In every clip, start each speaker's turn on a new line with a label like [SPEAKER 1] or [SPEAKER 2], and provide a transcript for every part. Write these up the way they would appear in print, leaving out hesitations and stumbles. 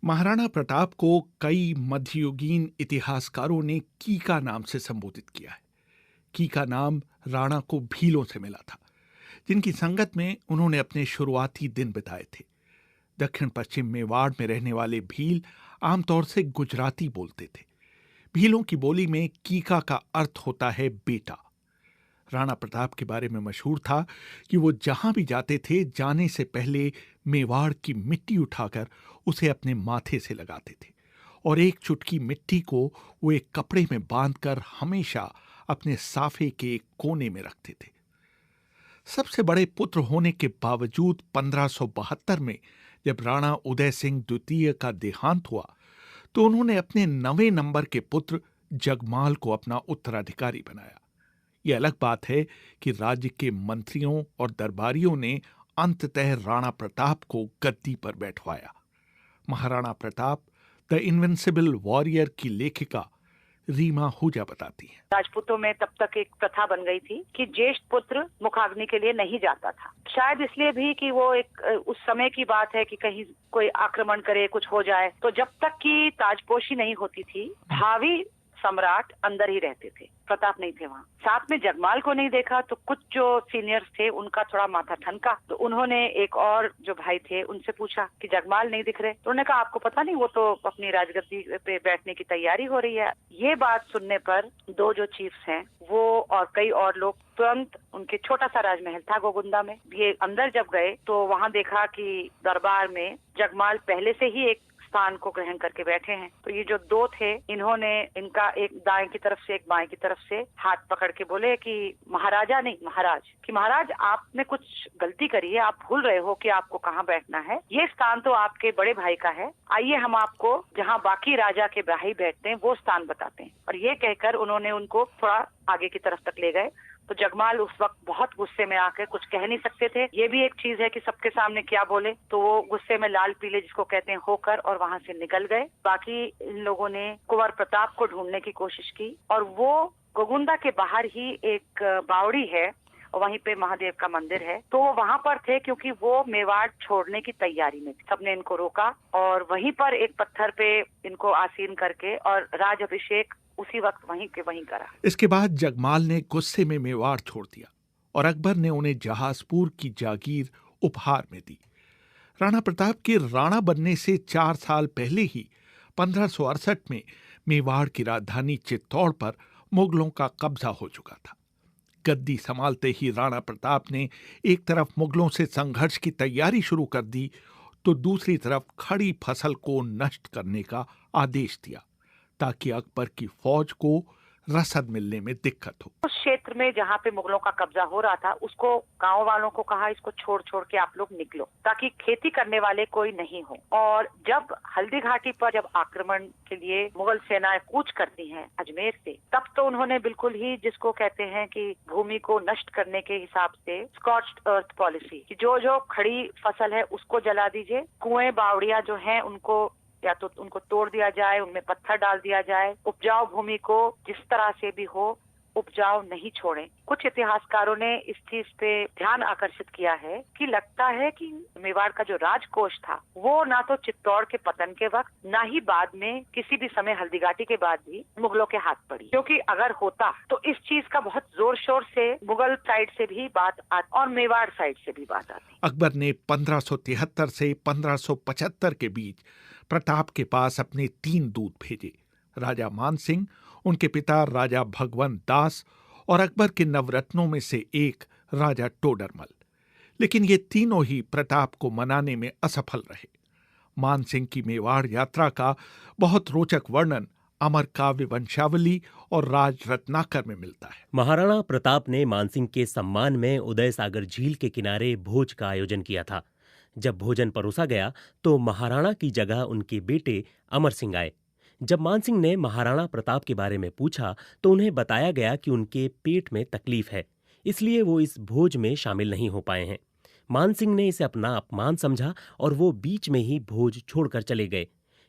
[SPEAKER 1] महाराणा प्रताप को कई मध्ययुगीन इतिहासकारों ने कीका नाम से संबोधित किया है। कीका नाम राणा को भीलों से मिला था, जिनकी संगत में उन्होंने अपने शुरुआती दिन बिताए थे। दक्षिण पश्चिम मेवाड़ में रहने वाले भील आमतौर से गुजराती बोलते थे। भीलों की बोली में कीका का अर्थ होता है बेटा। राणा प्रताप के बारे में मशहूर था कि वो जहां भी जाते थे, जाने से पहले मेवाड़ की मिट्टी उठाकर उसे अपने माथे से लगाते थे और एक चुटकी मिट्टी को वो एक कपड़े में बांधकर हमेशा अपने साफे के एक कोने में रखते थे। सबसे बड़े पुत्र होने के बावजूद 1572 में जब राणा उदय सिंह द्वितीय का देहांत हुआ तो उन्होंने अपने 9वें नंबर के पुत्र जगमाल को अपना उत्तराधिकारी बनाया। यह अलग बात है कि राज्य के मंत्रियों और दरबारियों ने अंततः राणा प्रताप को गद्दी पर बैठवाया। Maharana Pratap the invincible warrior की लेखिका रीमा आहूजा बताती हैं।
[SPEAKER 2] राजपूतों में तब तक एक प्रथा बन गई थी कि ज्येष्ठ पुत्र मुखाग्नि के लिए नहीं जाता था। शायद इसलिए भी कि वो एक उस समय की बात है कि कहीं कोई आक्रमण करे, कुछ हो जाए, तो जब तक की ताजपोशी नहीं होती थी, भावी सम्राट अंदर ही रहते थे। प्रताप नहीं थे वहाँ। साथ में जगमाल को नहीं देखा तो कुछ जो सीनियर्स थे उनका थोड़ा माथा ठनका, तो उन्होंने एक और जो भाई थे उनसे पूछा कि जगमाल नहीं दिख रहे, तो उन्होंने कहा आपको पता नहीं, वो तो अपनी राजगद्दी पे बैठने की तैयारी हो रही है। ये बात सुनने पर दो जो चीफ्स हैं वो और कई और लोग तुरंत, उनके छोटा सा राजमहल था गोगुंदा में, ये अंदर जब गए तो वहाँ देखा कि दरबार में जगमाल पहले से ही एक स्थान को ग्रहण करके बैठे हैं। तो ये जो दो थे, इन्होंने इनका एक दाएं की तरफ से एक बाएं की तरफ से हाथ पकड़ के बोले कि महाराजा नहीं महाराज, कि महाराज आपने कुछ गलती करी है, आप भूल रहे हो कि आपको कहाँ बैठना है। ये स्थान तो आपके बड़े भाई का है, आइए हम आपको जहाँ बाकी राजा के भाई बैठते हैं वो स्थान बताते हैं। और ये कहकर उन्होंने उनको थोड़ा आगे की तरफ तक ले गए। तो जगमाल उस वक्त बहुत गुस्से में आकर कुछ कह नहीं सकते थे। ये भी एक चीज है कि सबके सामने क्या बोले, तो वो गुस्से में लाल पीले जिसको कहते हैं होकर और वहां से निकल गए। बाकी इन लोगों ने कुंवर प्रताप को ढूंढने की कोशिश की और वो गोगुंदा के बाहर ही एक बावड़ी है, वहीं पे महादेव का मंदिर है, तो वो वहां पर थे क्योंकि वो मेवाड़ छोड़ने की तैयारी में थे। सबने इनको रोका और वहीं पर एक पत्थर पे इनको आसीन करके और राज अभिषेक उसी वक्त वहीं के वहीं करा।
[SPEAKER 1] इसके बाद जगमाल ने गुस्से में मेवाड़ छोड़ दिया और अकबर ने उन्हें जहाजपुर की जागीर उपहार में दी। राणा प्रताप के राणा बनने से 4 साल पहले ही 1568 में मेवाड़ की राजधानी चित्तौड़ पर मुगलों का कब्जा हो चुका था। गद्दी संभालते ही राणा प्रताप ने एक तरफ मुगलों से संघर्ष की तैयारी शुरू कर दी तो दूसरी तरफ खड़ी फसल को नष्ट करने का आदेश दिया ताकि अकबर की फौज को रसद मिलने में दिक्कत हो।
[SPEAKER 2] उस क्षेत्र में जहाँ पे मुगलों का कब्जा हो रहा था, उसको गांव वालों को कहा इसको छोड़ छोड़ के आप लोग निकलो ताकि खेती करने वाले कोई नहीं हो। और जब हल्दी घाटी पर जब आक्रमण के लिए मुगल सेनाएं कूच करती हैं अजमेर से, तब तो उन्होंने बिल्कुल ही जिसको कहते हैं कि भूमि को नष्ट करने के हिसाब से स्कॉच्ड अर्थ पॉलिसी, कि जो जो खड़ी फसल है उसको जला दीजिए, कुएं बावड़ियां जो हैं उनको या तो उनको तोड़ दिया जाए, उनमें पत्थर डाल दिया जाए, उपजाऊ भूमि को जिस तरह से भी हो उपजाऊ नहीं छोड़ें। कुछ इतिहासकारों ने इस चीज पे ध्यान आकर्षित किया है कि लगता है कि मेवाड़ का जो राजकोष था वो ना तो चित्तौड़ के पतन के वक्त, ना ही बाद में किसी भी समय हल्दीघाटी के बाद भी मुगलों के हाथ पड़ी, क्योंकि अगर होता तो इस चीज का बहुत जोर शोर से मुगल साइड से भी बात आती और मेवाड़ साइड से भी बात आती।
[SPEAKER 1] अकबर ने 1573 से 1575 के बीच प्रताप के पास अपने 3 दूत भेजे, राजा मानसिंह, उनके पिता राजा भगवंत दास और अकबर के नवरत्नों में से एक राजा टोडरमल। लेकिन ये तीनों ही प्रताप को मनाने में असफल रहे। मानसिंह की मेवाड़ यात्रा का बहुत रोचक वर्णन अमर काव्य वंशावली और राज रत्नाकर में मिलता है।
[SPEAKER 3] महाराणा प्रताप ने मानसिंह के सम्मान में उदय सागर झील के किनारे भोज का आयोजन किया था। जब भोजन परोसा गया तो महाराणा की जगह उनके बेटे अमर सिंह आए। जब मानसिंह ने महाराणा प्रताप के बारे में पूछा तो उन्हें बताया गया कि उनके पेट में तकलीफ है, इसलिए वो इस भोज में शामिल नहीं हो पाए हैं। मानसिंह ने इसे अपना अपमान समझा और वो बीच में ही भोज छोड़कर चले गए।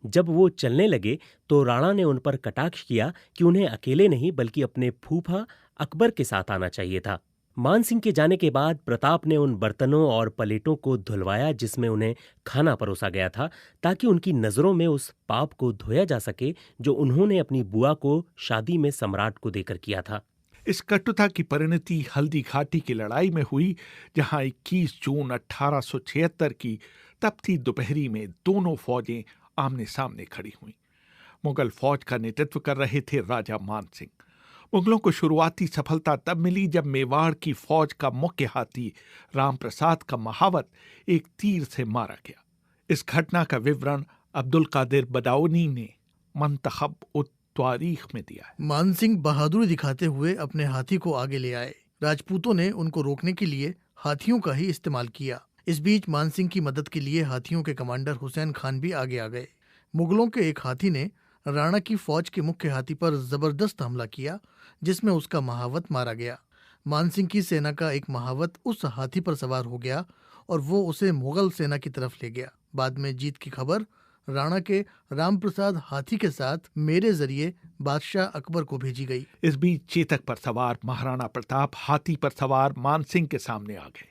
[SPEAKER 3] जब वो चलने लगे तो राणा ने उन पर कटाक्ष किया कि उन्हें अकेले नहीं बल्कि अपने फूफा अकबर के साथ आना चाहिए था। मानसिंह के जाने के बाद प्रताप ने उन बर्तनों और प्लेटों को धुलवाया जिसमें उन्हें खाना परोसा गया था, ताकि उनकी नजरों में उस पाप को धोया जा सके जो उन्होंने अपनी बुआ को शादी में सम्राट को देकर किया था।
[SPEAKER 1] इस कटुता की परिणति हल्दी घाटी की लड़ाई में हुई, जहां 21 जून 1876 की तपती दोपहरी में दोनों फौजें आमने सामने खड़ी हुईं। मुगल फौज का नेतृत्व कर रहे थे राजा मानसिंह। मुगलों को शुरुआती सफलता तब मिली जब मेवाड़ की फौज का मुख्य हाथी रामप्रसाद का महावत एक तीर से मारा गया। इस घटना का विवरण अब्दुल कादिर बदाऊनी ने मंतखब उत तारीख में दिया है।
[SPEAKER 4] मानसिंह बहादुरी दिखाते हुए अपने हाथी को आगे ले आए। राजपूतों ने उनको रोकने के लिए हाथियों का ही इस्तेमाल किया। इस बीच मानसिंह की मदद के लिए हाथियों के कमांडर हुसैन खान भी आगे आ गए। मुगलों के एक हाथी ने राणा की फौज के मुख्य हाथी पर जबरदस्त हमला किया, जिसमें उसका महावत मारा गया। मानसिंह की सेना का एक महावत उस हाथी पर सवार हो गया और वो उसे मुगल सेना की तरफ ले गया। बाद में जीत की खबर राणा के रामप्रसाद हाथी के साथ मेरे जरिए बादशाह अकबर को भेजी गई।
[SPEAKER 1] इस बीच चेतक पर सवार महाराणा प्रताप हाथी पर सवार मानसिंह के सामने आ गए।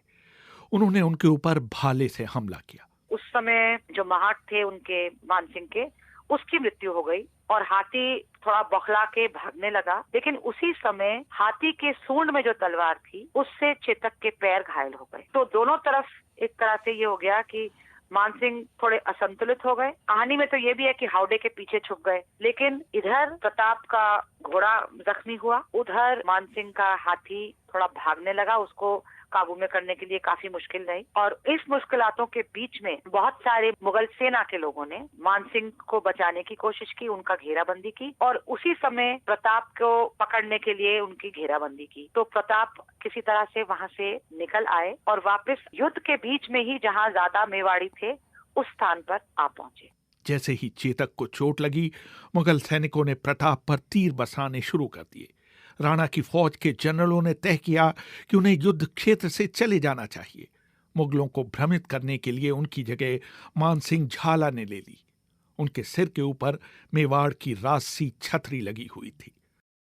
[SPEAKER 1] उन्होंने उनके ऊपर भाले से हमला किया।
[SPEAKER 2] उस समय जो महाट थे उनके मानसिंह के, उसकी मृत्यु हो गई और हाथी थोड़ा बौखला के भागने लगा। लेकिन उसी समय हाथी के सूंड में जो तलवार थी उससे चेतक के पैर घायल हो गए। तो दोनों तरफ एक तरह से ये हो गया कि मानसिंह थोड़े असंतुलित हो गए। कहानी में तो ये भी है कि हावड़े के पीछे छुप गए, लेकिन इधर प्रताप का घोड़ा जख्मी हुआ, उधर मानसिंह का हाथी थोड़ा भागने लगा। उसको काबू में करने के लिए काफी मुश्किल रही और इस मुश्किलातों के बीच में बहुत सारे मुगल सेना के लोगों ने मानसिंह को बचाने की कोशिश की, उनका घेराबंदी की और उसी समय प्रताप को पकड़ने के लिए उनकी घेराबंदी की। तो प्रताप किसी तरह से वहां से निकल आए और वापस युद्ध के बीच में ही जहां ज्यादा मेवाड़ी थे उस स्थान पर आ पहुंचे।
[SPEAKER 1] जैसे ही चेतक को चोट लगी, मुगल सैनिकों ने प्रताप पर तीर बरसाने शुरू कर दिए। राणा की फौज के जनरलों ने तय किया कि उन्हें युद्ध क्षेत्र से चले जाना चाहिए। मुगलों को भ्रमित करने के लिए उनकी जगह मानसिंह झाला ने ले ली। उनके सिर के ऊपर मेवाड़ की राजसी छतरी लगी हुई थी।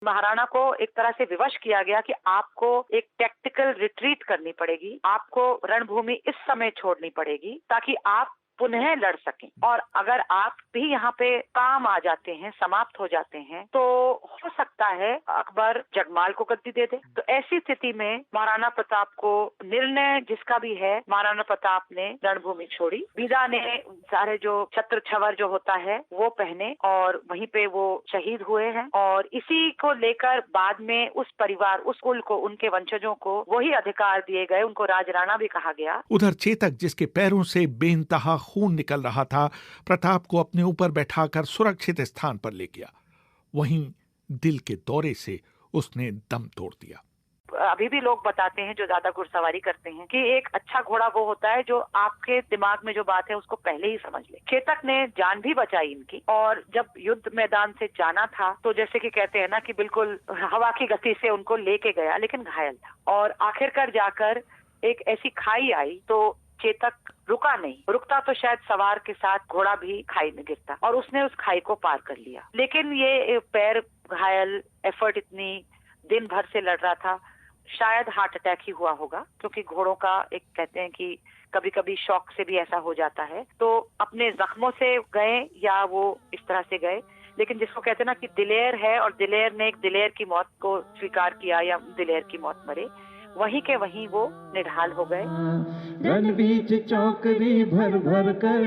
[SPEAKER 2] महाराणा को एक तरह से विवश किया गया कि आपको एक टैक्टिकल रिट्रीट करनी पड़ेगी, आपको रणभूमि इस समय छोड़नी पड़ेगी ताकि आप पुनः लड़ सकें। और अगर आप भी यहाँ पे काम आ जाते हैं, समाप्त हो जाते हैं, तो हो सकता है अकबर जगमाल को गद्दी दे दे। तो ऐसी स्थिति में महाराणा प्रताप को निर्णय जिसका भी है, महाराणा प्रताप ने रणभूमि छोड़ी। विदा ने सारे जो छत्र छवर जो होता है वो पहने और वहीं पे वो शहीद हुए हैं। और इसी को लेकर बाद में उस परिवार, उस कुल को, उनके वंशजों को वही अधिकार दिए गए, उनको राजराणा भी कहा गया।
[SPEAKER 1] उधर चेतक, जिसके पैरों से बेइंतहा खून निकल रहा था, प्रताप को अपने ऊपर बैठाकर सुरक्षित स्थान पर ले गया। वहीं दिल के दौरे से उसने दम तोड़ दिया।
[SPEAKER 2] अभी भी लोग बताते हैं जो ज्यादा घुड़सवारी करते हैं कि एक अच्छा घोड़ा वो होता है जो आपके दिमाग में जो बात है उसको पहले ही समझ ले। चेतक ने जान भी बचाई इनकी और जब युद्ध मैदान से जाना था तो जैसे कि कहते हैं ना कि बिल्कुल हवा की गति से उनको लेके गया, लेकिन घायल था। और आखिरकार जाकर एक ऐसी खाई आई तो चेतक रुका नहीं। रुकता तो शायद सवार के साथ घोड़ा भी खाई में गिरता और उसने उस खाई को पार कर लिया। लेकिन ये पैर घायल, एफर्ट इतनी दिन भर से लड़ रहा था, शायद हार्ट अटैक ही हुआ होगा, क्योंकि घोड़ों का एक कहते हैं कि कभी कभी शौक से भी ऐसा हो जाता है। तो अपने जख्मों से गए या वो इस तरह से गए, लेकिन जिसको कहते हैं ना कि दिलेर है और दिलेर ने एक दिलेर की मौत को स्वीकार किया या दिलेर की मौत मरे, वहीं के वहीं वो निढाल हो गए।
[SPEAKER 5] रण बीच चौकरी भर भर कर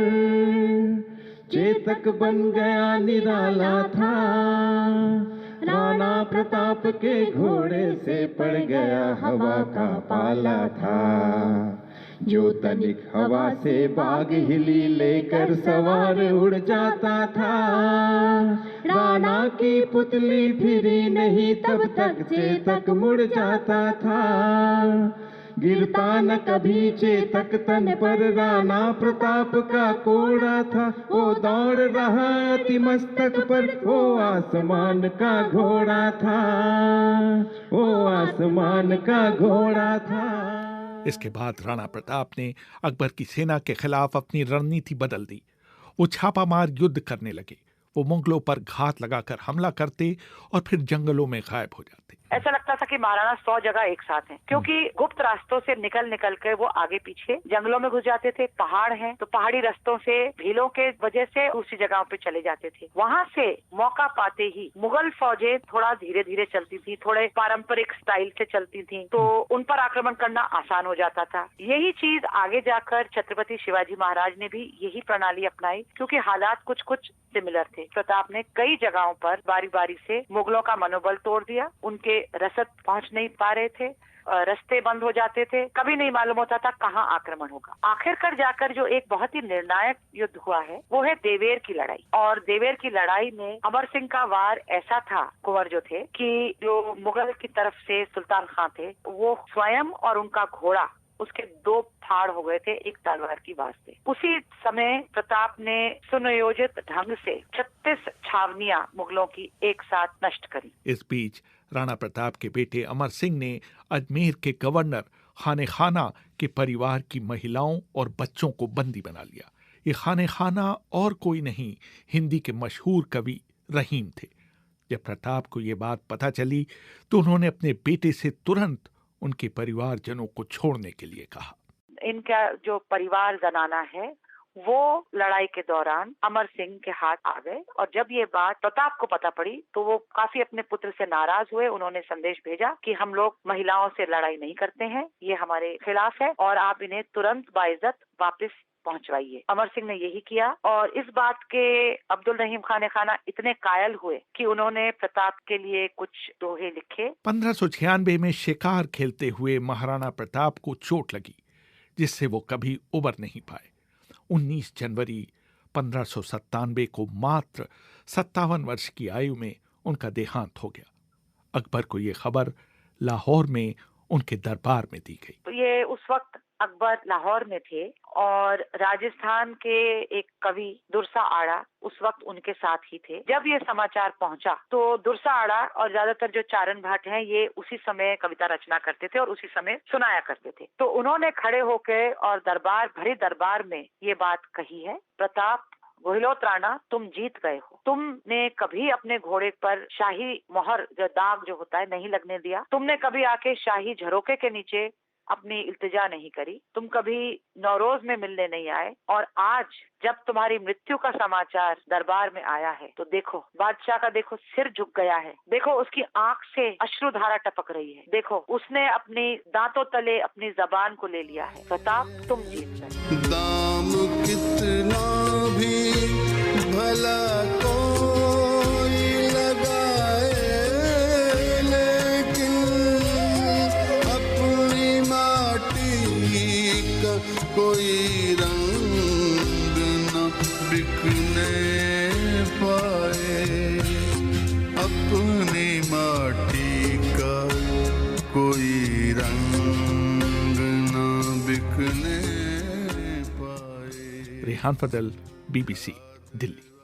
[SPEAKER 5] चेतक बन गया निराला था। राणा प्रताप के घोड़े से पड़ गया हवा का पाला था। जो तनिक हवा से बाग हिली लेकर सवार उड़ जाता था। राणा की पुतली फिरी नहीं तब तक चेतक मुड़ जाता था। गिरता न कभी चेतक तन पर राणा प्रताप का कोड़ा था। वो दौड़ रहा अति मस्तक पर, वो आसमान का घोड़ा था। वो आसमान का घोड़ा था।
[SPEAKER 1] इसके बाद राणा प्रताप ने अकबर की सेना के खिलाफ अपनी रणनीति बदल दी। वो छापामार युद्ध करने लगे। वो मुगलों पर घात लगाकर हमला करते और फिर जंगलों में गायब हो जाते।
[SPEAKER 2] ऐसा लगता था कि महाराणा 100 जगह एक साथ हैं, क्योंकि गुप्त रास्तों से निकल निकल के वो आगे पीछे जंगलों में घुस जाते थे। पहाड़ हैं तो पहाड़ी रास्तों से भीलों के वजह से दूसरी जगहों पे चले जाते थे। वहाँ से मौका पाते ही मुगल फौजें थोड़ा धीरे धीरे चलती थी, थोड़े पारंपरिक स्टाइल से चलती थी, तो उन पर आक्रमण करना आसान हो जाता था। यही चीज आगे जाकर छत्रपति शिवाजी महाराज ने भी यही प्रणाली अपनाई, क्योंकि हालात कुछ कुछ सिमिलर थे। प्रताप ने कई जगहों पर बारी बारी से मुगलों का मनोबल तोड़ दिया। उनके रसद पहुंच नहीं पा रहे थे, रास्ते बंद हो जाते थे, कभी नहीं मालूम होता था कहाँ आक्रमण होगा। आखिरकार जाकर जो एक बहुत ही निर्णायक युद्ध हुआ है वो है देवेर की लड़ाई। और देवेर की लड़ाई में अमर सिंह का वार ऐसा था, कुंवर जो थे, कि जो मुगल की तरफ से सुल्तान खां थे वो स्वयं और उनका घोड़ा उसके 2 फाड़ हो गए थे एक तलवार की वास्ते। उसी समय प्रताप ने सुनियोजित ढंग से 36 छावनियां मुगलों की एक साथ नष्ट करी।
[SPEAKER 1] इस बीच राणा प्रताप के बेटे अमर सिंह ने अजमेर के गवर्नर खाने खाना के परिवार की महिलाओं और बच्चों को बंदी बना लिया। ये खाने खाना और कोई नहीं, हिंदी के मशहूर कवि रहीम थे। जब प्रताप को ये बात पता चली तो उन्होंने अपने बेटे से तुरंत उनके परिवारजनों को छोड़ने के लिए कहा।
[SPEAKER 2] इनका जो परिवार जनाना है वो लड़ाई के दौरान अमर सिंह के हाथ आ गए, और जब ये बात प्रताप को पता पड़ी तो वो काफी अपने पुत्र से नाराज हुए। उन्होंने संदेश भेजा कि हम लोग महिलाओं से लड़ाई नहीं करते हैं, ये हमारे खिलाफ है और आप इन्हें तुरंत बाइज्जत वापस पहुंचवाइए। अमर सिंह ने यही किया, और इस बात के अब्दुल रहीम खाने खाना इतने कायल हुए कि उन्होंने प्रताप के लिए कुछ दोहे लिखे।
[SPEAKER 1] 1596 में शिकार खेलते हुए महाराणा प्रताप को चोट लगी, जिससे वो कभी उबर नहीं पाए। 19 जनवरी 1597 को मात्र 57 वर्ष की आयु में उनका देहांत हो गया। अकबर को ये खबर लाहौर में उनके दरबार में दी गई।
[SPEAKER 2] तो ये उस वक्त अकबर लाहौर में थे और राजस्थान के एक कवि दुरसा आड़ा उस वक्त उनके साथ ही थे। जब ये समाचार पहुंचा तो दुरसा आड़ा और ज्यादातर जो चारण भाट हैं ये उसी समय कविता रचना करते थे और उसी समय सुनाया करते थे। तो उन्होंने खड़े होकर और भरे दरबार में ये बात कही है, प्रताप गोहिलोत राणा तुम जीत गए हो। तुमने कभी अपने घोड़े पर शाही मोहर जो दाग जो होता है नहीं लगने दिया। तुमने कभी आके शाही झरोके के नीचे अपनी इल्तिजा नहीं करी। तुम कभी नौरोज में मिलने नहीं आए, और आज जब तुम्हारी मृत्यु का समाचार दरबार में आया है तो देखो बादशाह का देखो सिर झुक गया है, देखो उसकी आंख से अश्रुधारा टपक रही है, देखो उसने अपनी दांतों तले अपनी जबान को ले लिया है। प्रताप तुम जीत गए।
[SPEAKER 6] दाम कितना भी भला कोई लगाए, लेकिन अपनी माटी का कोई रंग न बिकने पाए, अपनी माटी का कोई रंग न बिकने पाए।
[SPEAKER 1] रेहान फजल, BBC, दिल्ली।